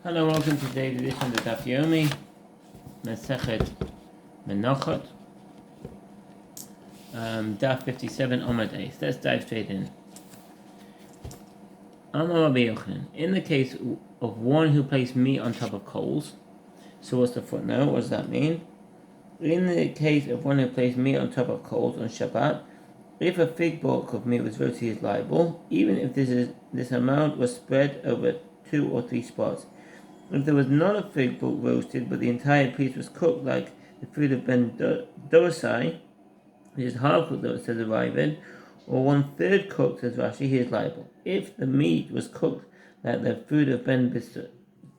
Hello, welcome to today's edition of the Daf Yomi, Masechet Menachot, Daf 57 Omad Eis. Let's dive straight in. Amar Rabbi Yochanan, in the case of one who placed meat on top of coals, so what's the footnote? What does that mean? In the case of one who placed meat on top of coals on Shabbat, if a fig bulk of meat was roasted, he is liable, even if this amount was spread over 2 or 3 spots. If there was not a fig bulk roasted, but the entire piece was cooked like the food of Ben Dorasai, which is half cooked, though it says arrived, or 1/3 cooked, says Rashi, he is liable. If the meat was cooked like the food of Ben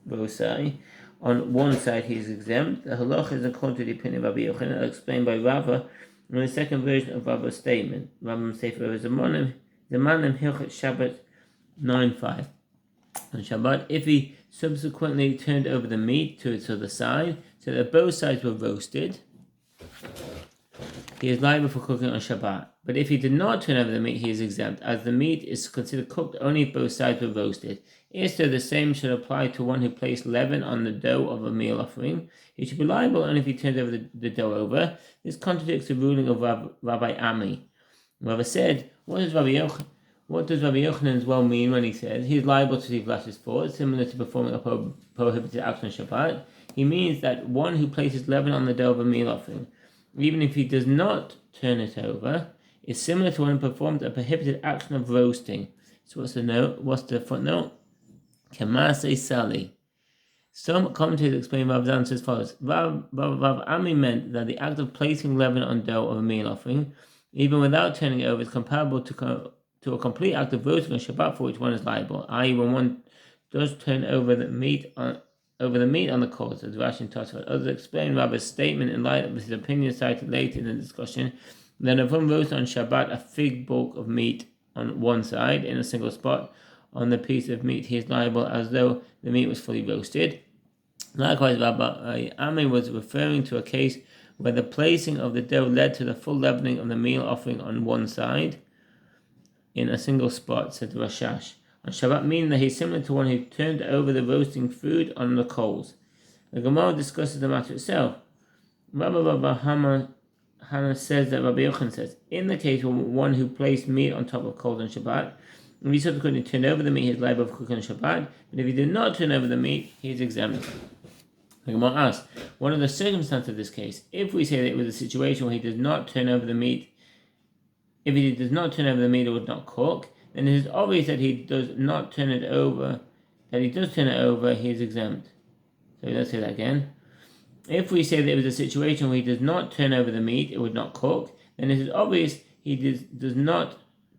Dorasai, on one side he is exempt. The halacha is according to the opinion of Rabbi Yochanan, explained by Rava in the second version of Rava's statement. Rava Sefer Zemanim Hilchot Shabbat 9:5. On Shabbat, if he subsequently turned over the meat to its other side, so that both sides were roasted, he is liable for cooking on Shabbat. But if he did not turn over the meat, he is exempt, as the meat is considered cooked only if both sides were roasted. If so, the same should apply to one who placed leaven on the dough of a meal offering. He should be liable only if he turns over the dough over. This contradicts the ruling of Rabbi Ami. Rava said, What does Rabbi Yochanan's well mean when he says he is liable to receive lashes for it, similar to performing a prohibited act on Shabbat? He means that one who places leaven on the dough of a meal offering, even if he does not turn it over, is similar to one who performed a prohibited action of roasting. So what's the footnote? Kamase Sali. Some commentators explain Rav's answer as follows. Rav Ami meant that the act of placing leaven on dough of a meal offering, even without turning it over, is comparable to a complete act of roasting on Shabbat for which one is liable, i.e. when one does turn over the meat on the coals, as Rashi and Tosfot. Others explain Rabbi's statement in light of his opinion cited later in the discussion, that if one roasts on Shabbat a fig bulk of meat on one side in a single spot on the piece of meat, he is liable as though the meat was fully roasted. Likewise, Rabbi Ami was referring to a case where the placing of the dough led to the full leavening of the meal offering on one side in a single spot, said Rashash. On Shabbat, meaning that he is similar to one who turned over the roasting food on the coals. The Gemara discusses the matter itself. Rabbi Hana says that Rabbi Yochanan says, in the case of one who placed meat on top of coals on Shabbat, if he subsequently turned over the meat, he is liable for cooking on Shabbat, but if he did not turn over the meat, he is exempt. The Gemara asks, what are the circumstances of this case? If we say that it was a situation where he does not turn over the meat, if he does not turn over the meat, it would not cook, then it is obvious that he does not turn it over, he is exempt. So let's say that again. If we say that it was a situation where he does not turn over the meat, it would not cook, then it is obvious he does not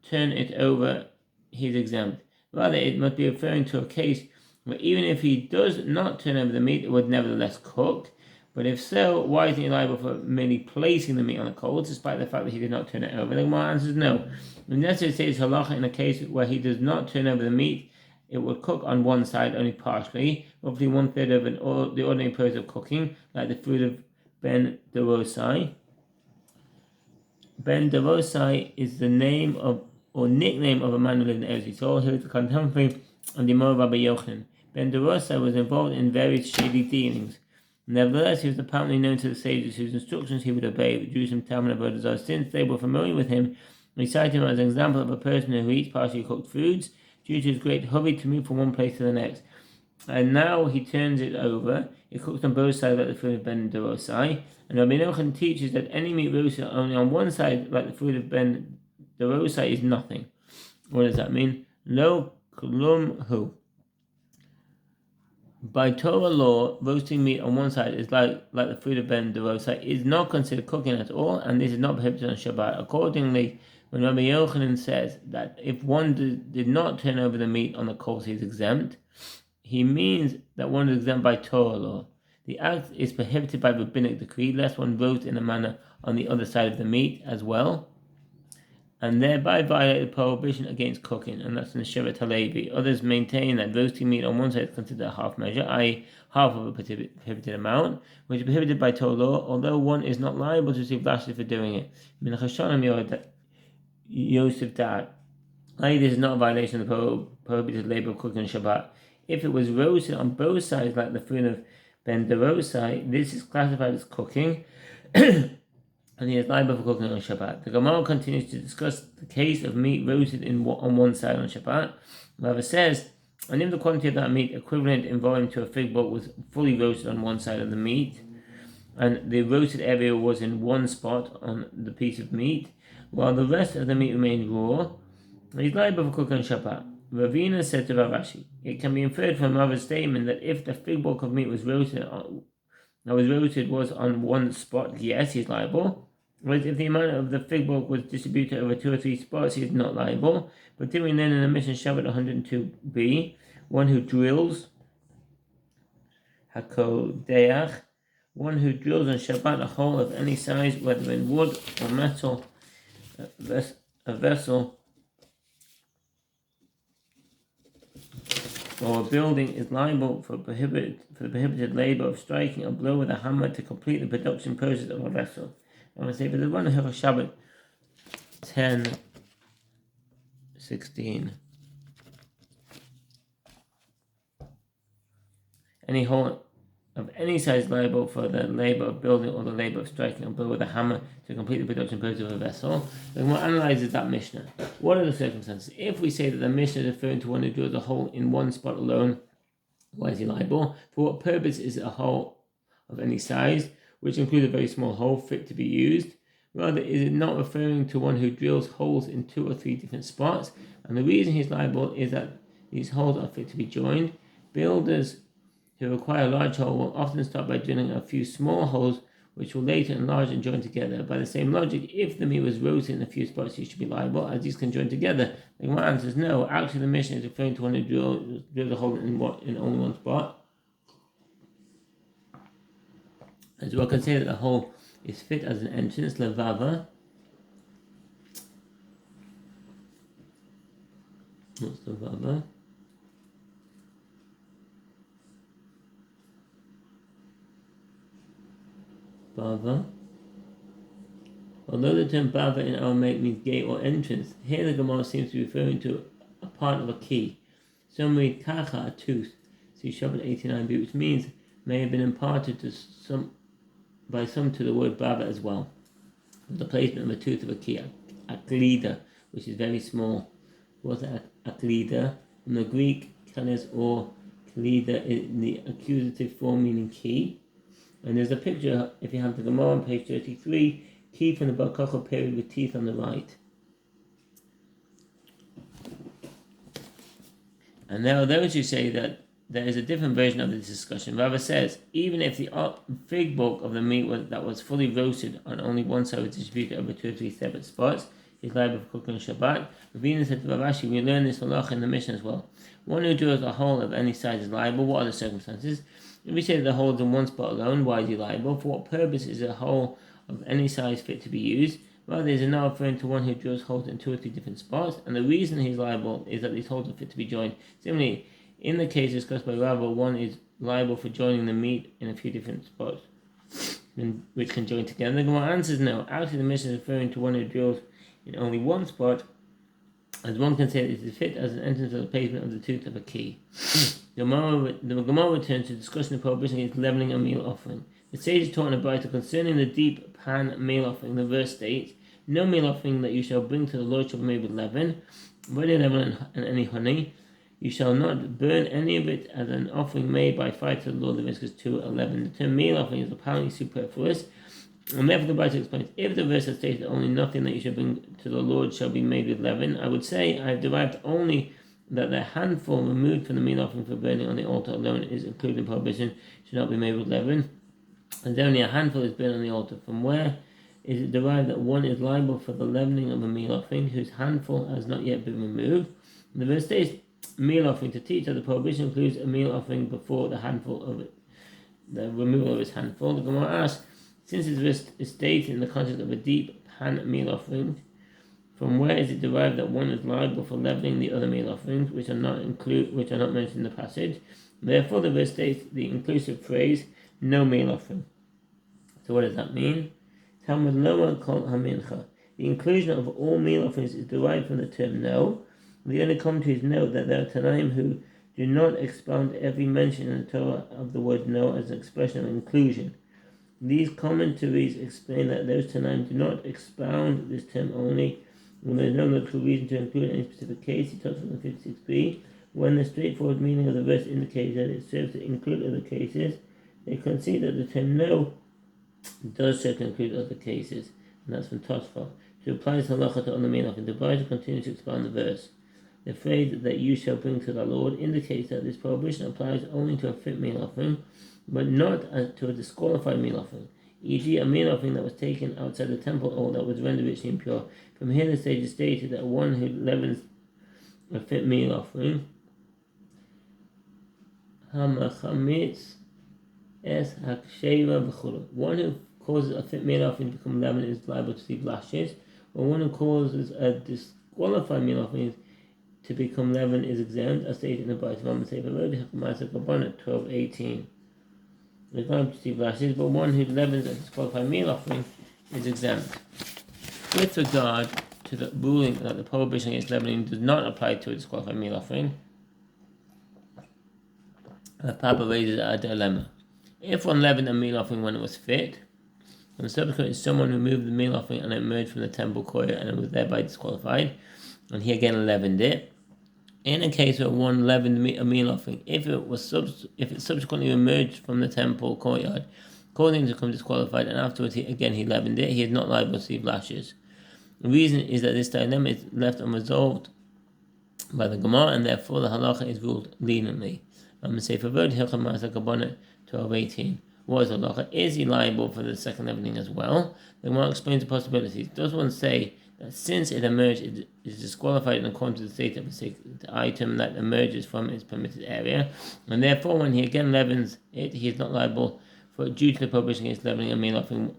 turn it over, he is exempt. Rather, it must be referring to a case where even if he does not turn over the meat, it would nevertheless cook. But if so, why is he liable for merely placing the meat on the coals, despite the fact that he did not turn it over? The Gemara answers no. Unless it says halacha in a case where he does not turn over the meat, it would cook on one side only partially, roughly 1/3 of the ordinary process of cooking, like the food of Ben Dorosai. Ben Dorosai is the name of or nickname of a man who lived in Eretz Yisrael, who was the contemporary of the Imam Rabbi Yochanan. Ben Dorosai was involved in various shady dealings. Nevertheless, he was apparently known to the sages whose instructions he would obey. The Jews in Talmud Avodah Zarah, since they were familiar with him, they cited him as an example of a person who eats partially cooked foods due to his great hurry to move from one place to the next. And now he turns it over. It cooks on both sides like the food of Ben Dorosai. And Rabbi Yochanan teaches that any meat roasted only on one side like the food of Ben Dorosai is nothing. What does that mean? Lo klum hu. By Torah law, roasting meat on one side is like the food of Ben Dorosai is not considered cooking at all, and this is not prohibited on Shabbat. Accordingly, when Rabbi Yochanan says that if one did not turn over the meat on the coals, he is exempt, he means that one is exempt by Torah law. The act is prohibited by rabbinic decree, lest one roast in a manner on the other side of the meat as well, and thereby violate the prohibition against cooking, and that's in the Shevet HaLevi. Others maintain that roasting meat on one side is considered a half measure, i.e. half of a prohibited amount, which is prohibited by Torah law, although one is not liable to receive lashes for doing it. Menachot Yosef Daf, i.e. this is not a violation of the prohibited labor of cooking on Shabbat. If it was roasted on both sides like the food of Ben Derosai, this is classified as cooking, and he is liable for cooking on Shabbat. The Gemara continues to discuss the case of meat roasted on one side on Shabbat. Rava says, and if the quantity of that meat equivalent in volume to a fig bolt was fully roasted on one side of the meat, and the roasted area was in one spot on the piece of meat, while the rest of the meat remained raw, he's liable for cooking on Shabbat. Ravina said to Rav Ashi, it can be inferred from Rava's statement that if the fig bulk of meat was roasted was on one spot, yes, he's liable. Whereas if the amount of the fig bulk was distributed over 2 or 3 spots, he is not liable. But then we learn in the Mishnah Shabbat 102b, one who drills, hakodeach, one who drills on Shabbat a hole of any size, whether in wood or metal, a vessel, or a building, is liable for the prohibited labor of striking a blow with a hammer to complete the production process of a vessel. I'm going to say for the one who has Shabbat 10:16. Any hole of any size liable for the labor of building or the labor of striking a blow with a hammer to complete the production process of a vessel. Then what analyzes that Mishnah? What are the circumstances? If we say that the Mishnah is referring to one who drills a hole in one spot alone, why is he liable? For what purpose is it a hole of any size, which includes a very small hole fit to be used? Rather, is it not referring to one who drills holes in 2 or 3 different spots? And the reason he's liable is that these holes are fit to be joined. Builders who require a large hole will often start by drilling a few small holes, which will later enlarge and join together. By the same logic, if the meat was roasted in a few spots, he should be liable, as these can join together. The Gemara answers no. Actually, the Mishnah is referring to one who drills a hole in only one spot. As well, can say that the hole is fit as an entrance, levava. What's levava? Bava. Although the term bava in Aramaic means gate or entrance, here the Gemara seems to be referring to a part of a key. Some read kacha, a tooth. See Shabbat 89b, which means may have been imparted by some to the word bava as well. The placement of a tooth of a key, aklida, which is very small. What's aklida? From the Greek, kanes or klida in the accusative form meaning key. And there's a picture, if you have the Gemara on page 33, key from the Bar Kochel period with teeth on the right. And there are those who say that there is a different version of this discussion. Rava says, even if the fig bulk of the meat that was fully roasted on only one side was distributed over 2 or 3 separate spots, is liable for cooking on Shabbat. Ravina said to Rav Ashi, we learn this halach in the Mishnah as well. One who drills a hole of any size is liable. What are the circumstances? If we say that the hole is in one spot alone, why is he liable? For what purpose is a hole of any size fit to be used? Rather, is it not referring to one who drills holes in 2 or 3 different spots? And the reason he's liable is that these holes are fit to be joined. Similarly, in the case discussed by Rava, one is liable for joining the meat in a few different spots, which can join together. The Gemara answers no. Actually, the Mishnah is referring to one who drills in only one spot, as one can say that it is fit as an entrance or the placement of the tooth of a key. The Gemara returns to discussing the prohibition against leavening a meal offering. The sages taught in a Braita concerning the deep pan meal offering. The verse states, no meal offering that you shall bring to the Lord shall be made with leaven, ready leaven and any honey. You shall not burn any of it as an offering made by fire to the Lord. Leviticus 2:11. The term meal offering is apparently superfluous. And therefore the Bible explains, if the verse has stated that only nothing that you shall bring to the Lord shall be made with leaven, I would say I have derived only that the handful removed from the meal offering for burning on the altar alone is included in prohibition, should not be made with leaven, and only a handful is burned on the altar. From where is it derived that one is liable for the leavening of a meal offering whose handful has not yet been removed? The verse states, meal offering, to teach that the prohibition includes a meal offering before the removal of its handful. The Gemara asks, since this verse is stated in the context of a deep pan meal offering, from where is it derived that one is liable for leavening the other meal offerings, which are not mentioned in the passage? Therefore, the verse states the inclusive phrase, no meal offering. So what does that mean? Talmud Loma Kol HaMincha. The inclusion of all meal offerings is derived from the term no. The only commentaries note that there are Tanaim who do not expound every mention in the Torah of the word no as an expression of inclusion. These commentaries explain that those Tanaim do not expound this term only when there is no logical reason to include any specific case. He talks about the 56b. When the straightforward meaning of the verse indicates that it serves to include other cases, they concede that the term no does serve to include other cases, and that's from Tosfot. To apply this halacha to other Menachim, the Bible continues to expound the verse. The phrase that you shall bring to the Lord indicates that this prohibition applies only to a fit meal offering, but not to a disqualified meal offering, e.g. a meal offering that was taken outside the temple or that was rendered richly impure. From here the sage is stated that one who leavens a fit meal offering, hamachamitz es haksheva v'chulu. One who causes a fit meal offering to become leavened is liable to receive lashes, or one who causes a disqualified meal offering to become leavened is exempt, as stated in the Bible. 12:18. They're going to receive lashes, but one who leavens a disqualified meal offering is exempt. With regard to the ruling that the prohibition against leavening does not apply to a disqualified meal offering, the Papa raises a dilemma. If one leavened a meal offering when it was fit, and subsequently someone removed the meal offering and it emerged from the temple court and it was thereby disqualified, and he again leavened it, in a case where one leavened a meal offering, if it subsequently emerged from the temple courtyard, causing him to become disqualified, and afterwards he leavened it, he is not liable to receive lashes. The reason is that this dilemma is left unresolved by the Gemara, and therefore the halacha is ruled leniently. I'm say for word 12:18. What is halacha? Is he liable for the second leavening as well? The Gemara explains the possibilities. Does one say that since it emerged, it is disqualified in accordance to the state of the item that emerges from its permitted area, and therefore when he again leavens it, he is not liable for due to the prohibition against leavening a meal offering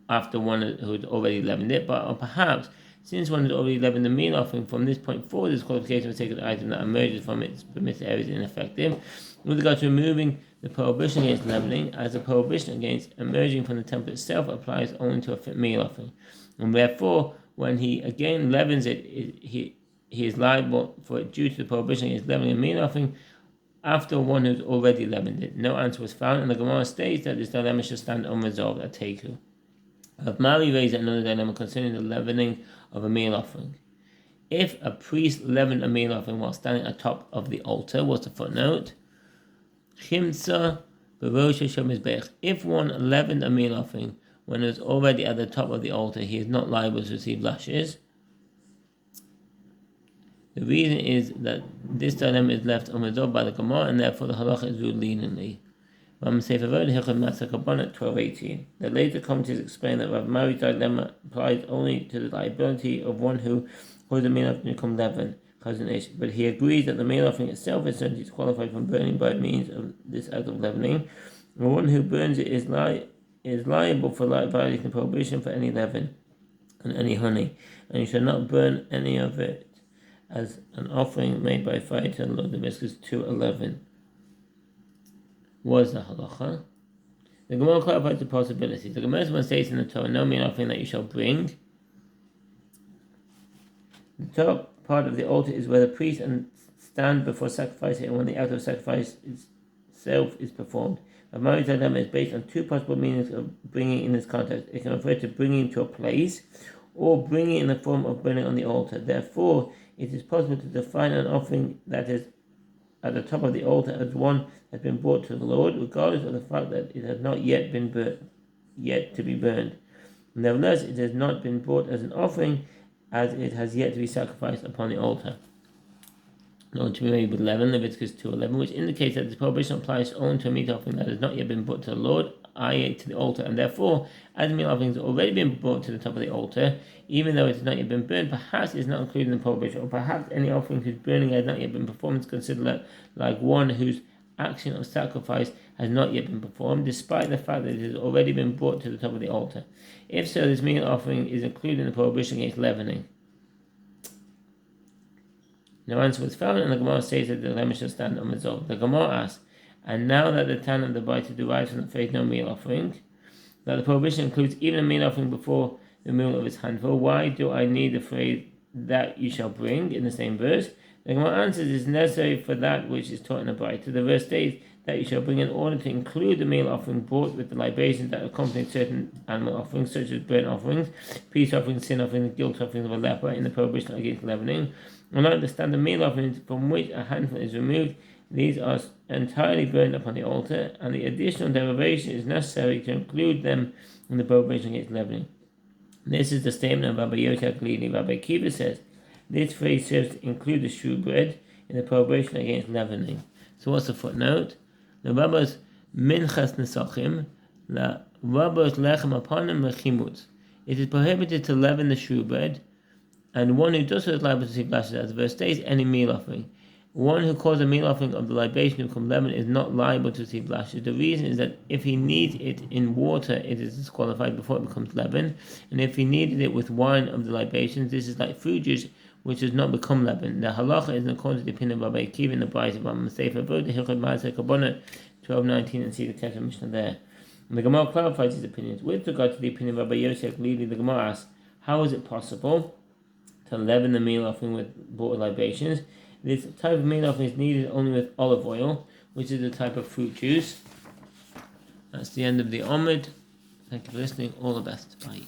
after one who had already leavened it, or perhaps since one had already leavened the meal offering, from this point forward, the disqualification of the sacred item that emerges from its permitted area is ineffective. With regard to removing the prohibition against leavening, as the prohibition against emerging from the temple itself applies only to a fit meal offering, and therefore when he again leavens it, he is liable for it due to the prohibition against leavening a meal offering after one who's already leavened it. No answer was found, and the Gemara states that this dilemma should stand unresolved at Teku. Mali raised another dilemma concerning the leavening of a meal offering. If a priest leavened a meal offering while standing atop of the altar, what's the footnote? Chimtza b'rosh mizbech. If one leavened a meal offering when it was already at the top of the altar, he is not liable to receive lashes. The reason is that this dilemma is left unresolved by the Gemara, and therefore the halacha is ruled leniently. 12:18. The later commentators explain that Rav Mari's dilemma applies only to the liability of one who caused the meal offering to become leavened, but he agrees that the meal offering itself is certainly disqualified from burning by means of this act of leavening. The one who burns it is liable for violating the prohibition for any leaven and any honey, and you shall not burn any of it as an offering made by fire to the Lord. Leviticus 2:11. Was the halacha? The Gemara clarifies the possibilities. The Gemara states in the Torah, no meal offering that you shall bring. The top part of the altar is where the priest stand before sacrificing, and when the act of sacrifice itself is performed. Mari's dilemma is based on two possible meanings of bringing in this context. It can refer to bringing to a place, or bringing in the form of burning on the altar. Therefore, it is possible to define an offering that is at the top of the altar as one that has been brought to the Lord, regardless of the fact that it has not yet been yet to be burned. Nevertheless, it has not been brought as an offering, as it has yet to be sacrificed upon the altar. Not to be made with leaven, Leviticus 2:11, which indicates that this prohibition applies only to a meat offering that has not yet been brought to the Lord, i.e. to the altar, and therefore, as the meat offering has already been brought to the top of the altar, even though it has not yet been burned, perhaps it is not included in the prohibition, or perhaps any offering whose burning has not yet been performed is considered like one whose action of sacrifice has not yet been performed, despite the fact that it has already been brought to the top of the altar. If so, this meat offering is included in the prohibition against leavening. No answer was found, and the Gemara states that the dilemma shall stand unresolved. The Gemara asks, and now that the Tan of the Baita derives from the phrase no meal offering, that the prohibition includes even a meal offering before the meal of its handful, why do I need the phrase that you shall bring in the same verse? The Gemara answers it is necessary for that which is taught in the Braita. The verse states that you shall bring in order to include the meal offering brought with the libations that accompany certain animal offerings, such as burnt offerings, peace offerings, sin offerings, guilt offerings of a leper in the prohibition against leavening. And not understand the meal offerings from which a handful is removed. These are entirely burned upon the altar, and the additional derivation is necessary to include them in the prohibition against leavening. This is the statement of Rabbi Yoshua Glili. Rabbi Kiva says, this phrase serves to include the shewbread in the prohibition against leavening. So what's the footnote? The Rabbos minchas nesachim, la Rabbos lechem aponim lechimutz. It is prohibited to leaven the shewbread, and one who does so is liable to receive lashes, as the verse states, any meal offering. One who calls a meal offering of the libation to become leaven is not liable to receive lashes. The reason is that if he needs it in water, it is disqualified before it becomes leaven, and if he needed it with wine of the libations, this is like fruit juice, which does not become leaven. The halacha is in accordance with the opinion of Rabbi Akiva in the Braita of Rambam Sefer Vod, the Hilchot Ma'aseh Kabbalah 12:19, and see the Kesef Mishnah there. And the Gemara clarifies his opinions. With regard to the opinion of Rabbi Yosef Glili, the Gemara asks, how is it possible to leaven the meal offering with bought libations? This type of meal offering is needed only with olive oil, which is a type of fruit juice. That's the end of the Omid. Thank you for listening. All the best. Bye.